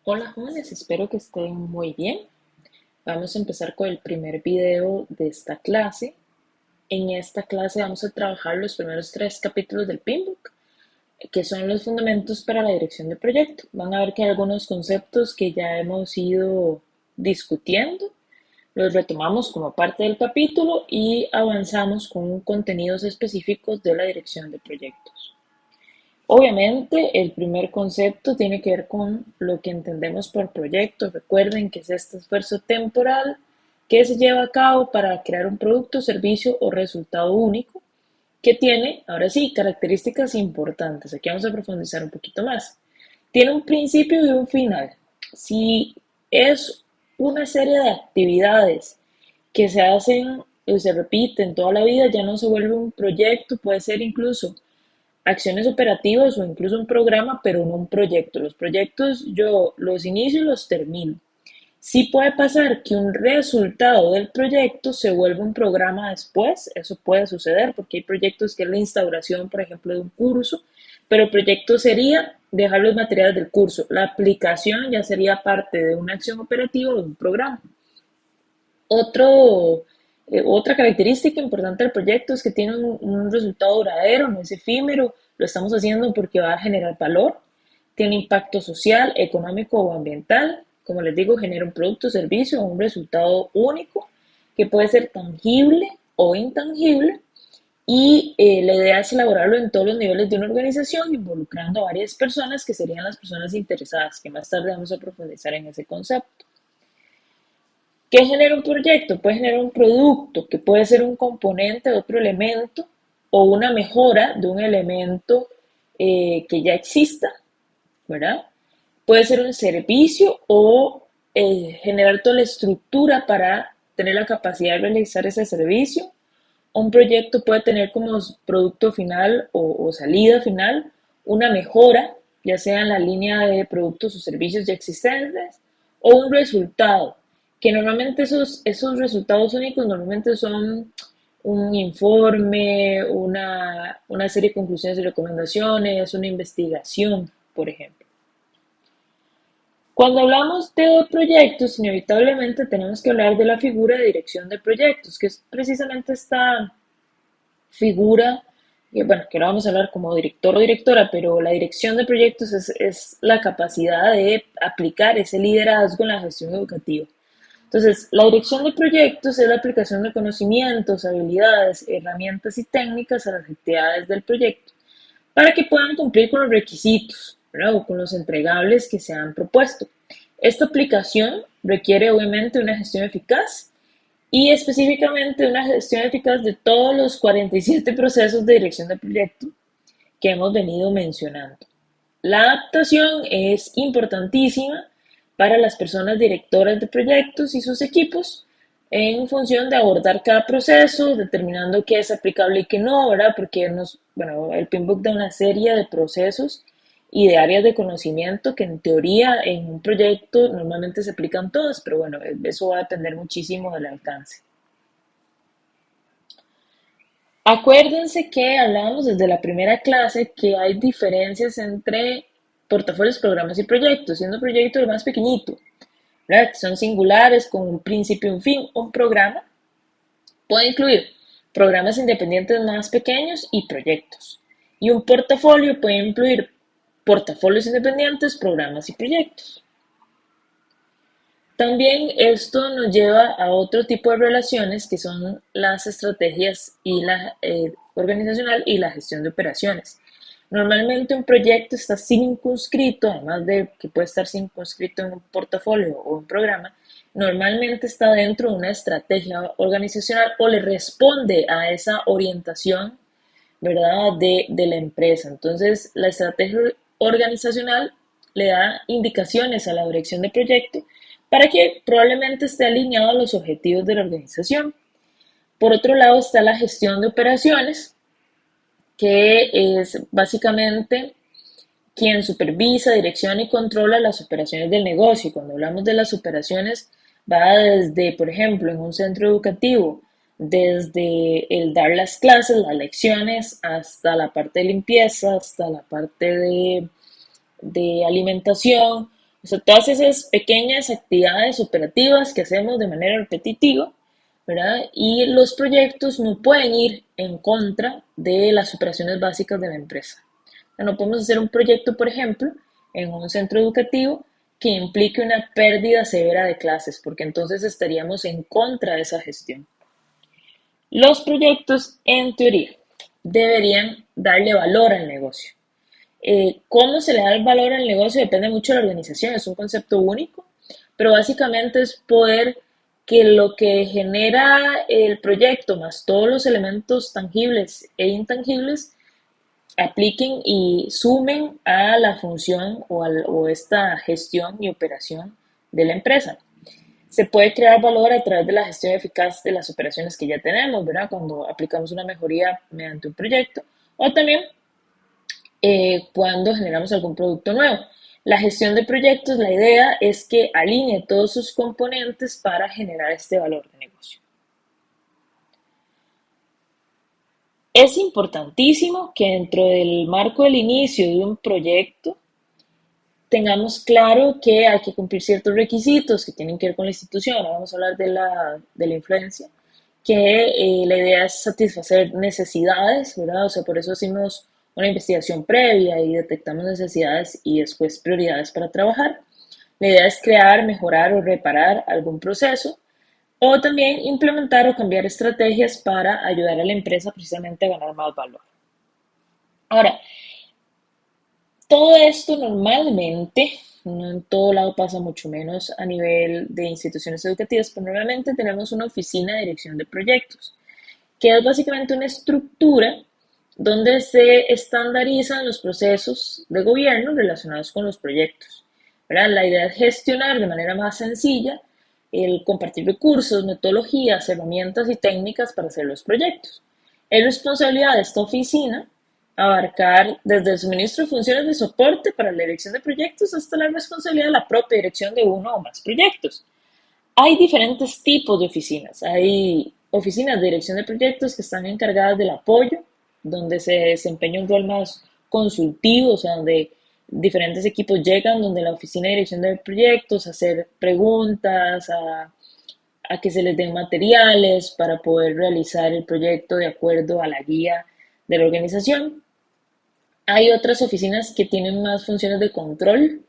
Hola jóvenes, espero que estén muy bien. Vamos a empezar con el primer video de esta clase. En esta clase vamos a trabajar los primeros tres capítulos del Pinbook, que son los fundamentos para la dirección de proyecto. Van a ver que hay algunos conceptos que ya hemos ido discutiendo, los retomamos como parte del capítulo y avanzamos con contenidos específicos de la dirección de proyectos. Obviamente, el primer concepto tiene que ver con lo que entendemos por proyecto. Recuerden que es este esfuerzo temporal que se lleva a cabo para crear un producto, servicio o resultado único que tiene, ahora sí, características importantes. Aquí vamos a profundizar un poquito más. Tiene un principio y un final. Si es una serie de actividades que se hacen o se repiten toda la vida, ya no se vuelve un proyecto, puede ser incluso acciones operativas o incluso un programa, pero no un proyecto. Los proyectos yo los inicio y los termino. Sí puede pasar que un resultado del proyecto se vuelva un programa después, eso puede suceder porque hay proyectos que es la instauración, por ejemplo, de un curso, pero el proyecto sería dejar los materiales del curso. La aplicación ya sería parte de una acción operativa o de un programa. Otra característica importante del proyecto es que tiene un resultado duradero, no es efímero, lo estamos haciendo porque va a generar valor, tiene impacto social, económico o ambiental, como les digo, genera un producto, servicio o un resultado único que puede ser tangible o intangible y la idea es elaborarlo en todos los niveles de una organización involucrando a varias personas que serían las personas interesadas, que más tarde vamos a profundizar en ese concepto. ¿Qué genera un proyecto? Puede generar un producto que puede ser un componente de otro elemento o una mejora de un elemento que ya exista, ¿verdad? Puede ser un servicio o generar toda la estructura para tener la capacidad de realizar ese servicio. Un proyecto puede tener como producto final o salida final una mejora, ya sea en la línea de productos o servicios ya existentes, o un resultado, que normalmente esos resultados únicos normalmente son un informe, una serie de conclusiones y recomendaciones, una investigación, por ejemplo. Cuando hablamos de proyectos, inevitablemente tenemos que hablar de la figura de dirección de proyectos, que es precisamente esta figura, bueno, que ahora vamos a hablar como director o directora, pero la dirección de proyectos es la capacidad de aplicar ese liderazgo en la gestión educativa. Entonces, la dirección de proyectos es la aplicación de conocimientos, habilidades, herramientas y técnicas a las actividades del proyecto para que puedan cumplir con los requisitos, ¿verdad? O con los entregables que se han propuesto. Esta aplicación requiere obviamente una gestión eficaz y específicamente una gestión eficaz de todos los 47 procesos de dirección de proyecto que hemos venido mencionando. La adaptación es importantísima para las personas directoras de proyectos y sus equipos en función de abordar cada proceso, determinando qué es aplicable y qué no, ¿verdad? Porque el Pinbook da una serie de procesos y de áreas de conocimiento que en teoría en un proyecto normalmente se aplican todas, pero bueno, eso va a depender muchísimo del alcance. Acuérdense que hablábamos desde la primera clase que hay diferencias entre portafolios, programas y proyectos, siendo proyecto el más pequeñito, ¿verdad? Son singulares con un principio y un fin. Un programa puede incluir programas independientes más pequeños y proyectos. Y un portafolio puede incluir portafolios independientes, programas y proyectos. También esto nos lleva a otro tipo de relaciones que son las estrategias y la organizacional y la gestión de operaciones. Normalmente un proyecto está circunscrito, además de que puede estar circunscrito en un portafolio o un programa, normalmente está dentro de una estrategia organizacional o le responde a esa orientación, ¿verdad? De la empresa. Entonces, la estrategia organizacional le da indicaciones a la dirección de proyecto para que probablemente esté alineado a los objetivos de la organización. Por otro lado está la gestión de operaciones, que es básicamente quien supervisa, direcciona y controla las operaciones del negocio. Y cuando hablamos de las operaciones, va desde, por ejemplo, en un centro educativo, desde el dar las clases, las lecciones, hasta la parte de limpieza, hasta la parte de alimentación O sea, todas esas pequeñas actividades operativas que hacemos de manera repetitiva, ¿verdad? Y los proyectos no pueden ir en contra de las operaciones básicas de la empresa. O sea, no podemos hacer un proyecto, por ejemplo, en un centro educativo que implique una pérdida severa de clases, porque entonces estaríamos en contra de esa gestión. Los proyectos, en teoría, deberían darle valor al negocio. Cómo se le da el valor al negocio depende mucho de la organización, es un concepto único, pero básicamente es poder que lo que genera el proyecto más todos los elementos tangibles e intangibles apliquen y sumen a la función o esta gestión y operación de la empresa. Se puede crear valor a través de la gestión eficaz de las operaciones que ya tenemos, ¿verdad? Cuando aplicamos una mejoría mediante un proyecto, o también cuando generamos algún producto nuevo. La gestión de proyectos, la idea es que alinee todos sus componentes para generar este valor de negocio. Es importantísimo que dentro del marco del inicio de un proyecto tengamos claro que hay que cumplir ciertos requisitos que tienen que ver con la institución. Ahora vamos a hablar de la influencia, que la idea es satisfacer necesidades, ¿verdad? O sea, por eso hicimos una investigación previa y detectamos necesidades y después prioridades para trabajar. La idea es crear, mejorar o reparar algún proceso o también implementar o cambiar estrategias para ayudar a la empresa precisamente a ganar más valor. Ahora, todo esto normalmente, no en todo lado pasa mucho menos a nivel de instituciones educativas, pero normalmente tenemos una oficina de dirección de proyectos, que es básicamente una estructura donde se estandarizan los procesos de gobierno relacionados con los proyectos, ¿verdad? La idea es gestionar de manera más sencilla el compartir recursos, metodologías, herramientas y técnicas para hacer los proyectos. Es responsabilidad de esta oficina abarcar desde el suministro de funciones de soporte para la dirección de proyectos hasta la responsabilidad de la propia dirección de uno o más proyectos. Hay diferentes tipos de oficinas. Hay oficinas de dirección de proyectos que están encargadas del apoyo, donde se desempeña un rol más consultivo, o sea, donde diferentes equipos llegan, donde la oficina de dirección de proyectos a hacer preguntas, a que se les den materiales para poder realizar el proyecto de acuerdo a la guía de la organización. Hay otras oficinas que tienen más funciones de control,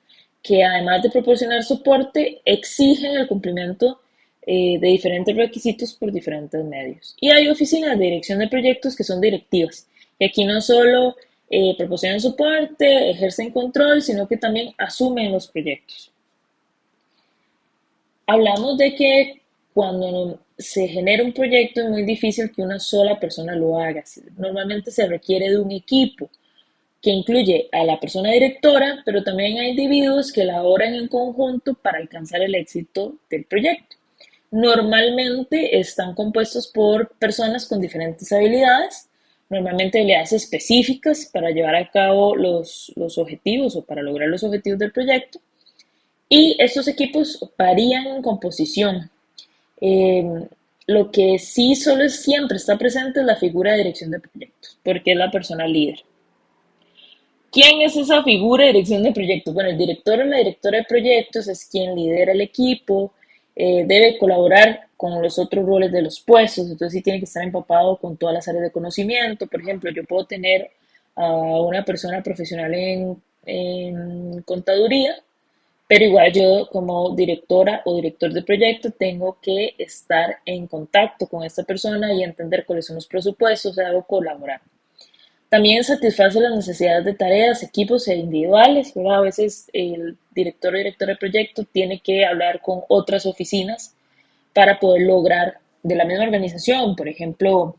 que además de proporcionar soporte, exigen el cumplimiento de diferentes requisitos por diferentes medios. Y hay oficinas de dirección de proyectos que son directivas, que aquí no solo proporcionan soporte, ejercen control, sino que también asumen los proyectos. Hablamos de que cuando se genera un proyecto es muy difícil que una sola persona lo haga. Normalmente se requiere de un equipo que incluye a la persona directora, pero también a individuos que laboran en conjunto para alcanzar el éxito del proyecto. Normalmente están compuestos por personas con diferentes habilidades, normalmente habilidades específicas para llevar a cabo los objetivos o para lograr los objetivos del proyecto. Y estos equipos varían en composición. Eh, lo que sí solo siempre está presente es la figura de dirección de proyectos, porque es la persona líder. ¿Quién es esa figura de dirección de proyectos? Bueno, el director o la directora de proyectos es quien lidera el equipo, debe colaborar con los otros roles de los puestos, entonces sí tiene que estar empapado con todas las áreas de conocimiento. Por ejemplo, yo puedo tener a una persona profesional en contaduría, pero igual yo como directora o director de proyecto tengo que estar en contacto con esta persona y entender cuáles son los presupuestos, debo colaborar. También satisface las necesidades de tareas, equipos e individuales, ¿verdad? A veces el director o directora de proyecto tiene que hablar con otras oficinas para poder lograr de la misma organización. Por ejemplo,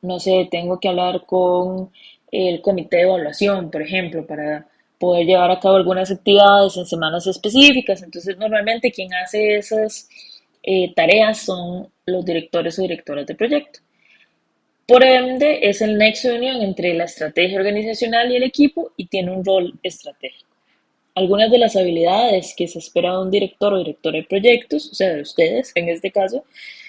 no sé, tengo que hablar con el comité de evaluación, por ejemplo, para poder llevar a cabo algunas actividades en semanas específicas. Entonces, normalmente quien hace esas tareas son los directores o directoras de proyecto. Por ende, es el nexo de unión entre la estrategia organizacional y el equipo y tiene un rol estratégico. Algunas de las habilidades que se espera de un director o directora de proyectos, o sea, de ustedes en este caso,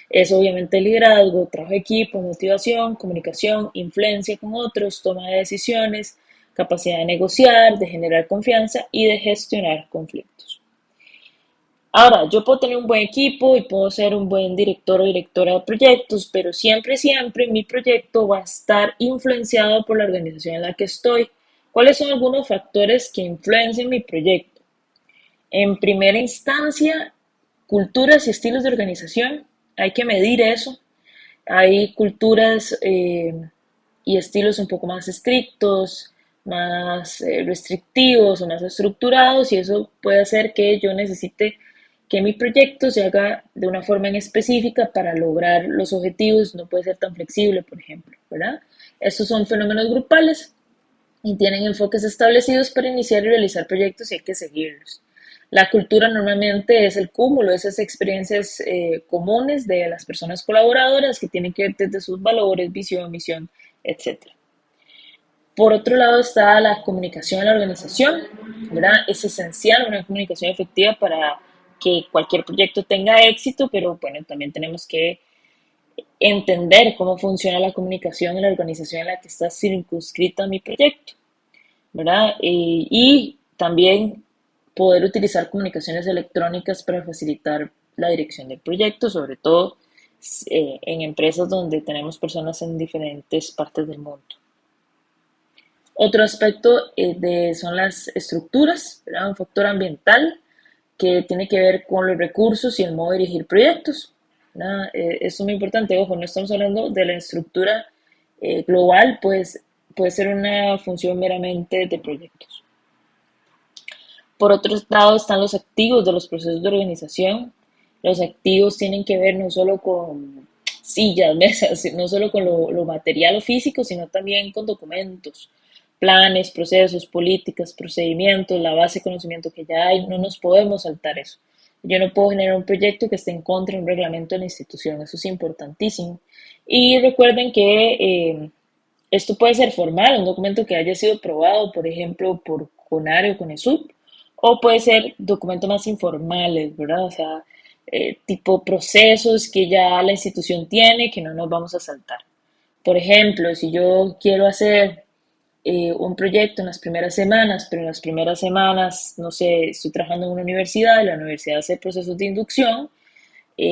es obviamente liderazgo, trabajo de equipo, motivación, comunicación, influencia con otros, toma de decisiones, capacidad de negociar, de generar confianza y de gestionar conflictos. Ahora, yo puedo tener un buen equipo y puedo ser un buen director o directora de proyectos, pero siempre, siempre mi proyecto va a estar influenciado por la organización en la que estoy. ¿Cuáles son algunos factores que influencian mi proyecto? En primera instancia, culturas y estilos de organización. Hay que medir eso. Hay culturas y estilos un poco más estrictos, más restrictivos o más estructurados, y eso puede hacer que yo necesite que mi proyecto se haga de una forma en específica para lograr los objetivos. No puede ser tan flexible, por ejemplo, ¿verdad? Estos son fenómenos grupales y tienen enfoques establecidos para iniciar y realizar proyectos y hay que seguirlos. La cultura normalmente es el cúmulo de esas experiencias comunes de las personas colaboradoras que tienen que ver desde sus valores, visión, misión, etc. Por otro lado está la comunicación en la organización, ¿verdad? Es esencial una comunicación efectiva para que cualquier proyecto tenga éxito, pero bueno, también tenemos que entender cómo funciona la comunicación en la organización en la que está circunscrita mi proyecto, ¿verdad? Y también poder utilizar comunicaciones electrónicas para facilitar la dirección del proyecto, sobre todo en empresas donde tenemos personas en diferentes partes del mundo. Otro aspecto son las estructuras, ¿verdad? Un factor ambiental que tiene que ver con los recursos y el modo de dirigir proyectos, ¿verdad? Esto es muy importante, ojo, no estamos hablando de la estructura global, pues puede ser una función meramente de proyectos. Por otro lado están los activos de los procesos de organización. Los activos tienen que ver no solo con sillas, mesas, no solo con lo material o físico, sino también con documentos, planes, procesos, políticas, procedimientos, la base de conocimiento que ya hay. No nos podemos saltar eso. Yo no puedo generar un proyecto que esté en contra de un reglamento de la institución, eso es importantísimo. Y recuerden que esto puede ser formal, un documento que haya sido aprobado, por ejemplo, por CONARE o CONESUB, o puede ser documentos más informales, ¿verdad? O sea, tipo procesos que ya la institución tiene que no nos vamos a saltar. Por ejemplo, si yo quiero hacer un proyecto en las primeras semanas, pero en las primeras semanas, no sé, estoy trabajando en una universidad y la universidad hace procesos de inducción,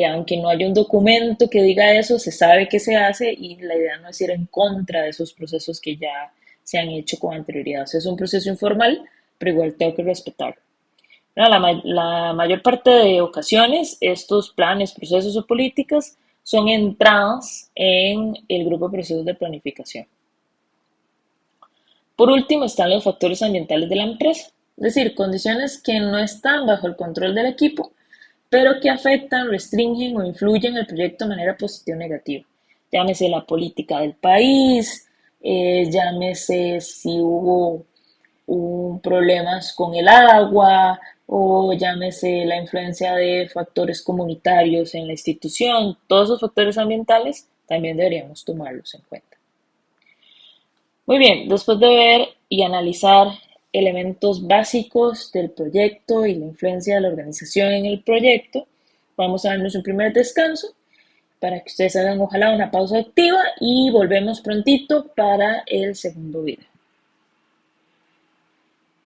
aunque no haya un documento que diga eso, se sabe que se hace y la idea no es ir en contra de esos procesos que ya se han hecho con anterioridad. O sea, es un proceso informal, pero igual tengo que respetarlo. No, la mayor parte de ocasiones, estos planes, procesos o políticas son entradas en el grupo de procesos de planificación. Por último, están los factores ambientales de la empresa, es decir, condiciones que no están bajo el control del equipo, pero que afectan, restringen o influyen el proyecto de manera positiva o negativa. Llámese la política del país, llámese si hubo problemas con el agua o llámese la influencia de factores comunitarios en la institución. Todos esos factores ambientales también deberíamos tomarlos en cuenta. Muy bien, después de ver y analizar elementos básicos del proyecto y la influencia de la organización en el proyecto, vamos a darnos un primer descanso para que ustedes hagan ojalá una pausa activa y volvemos prontito para el segundo video.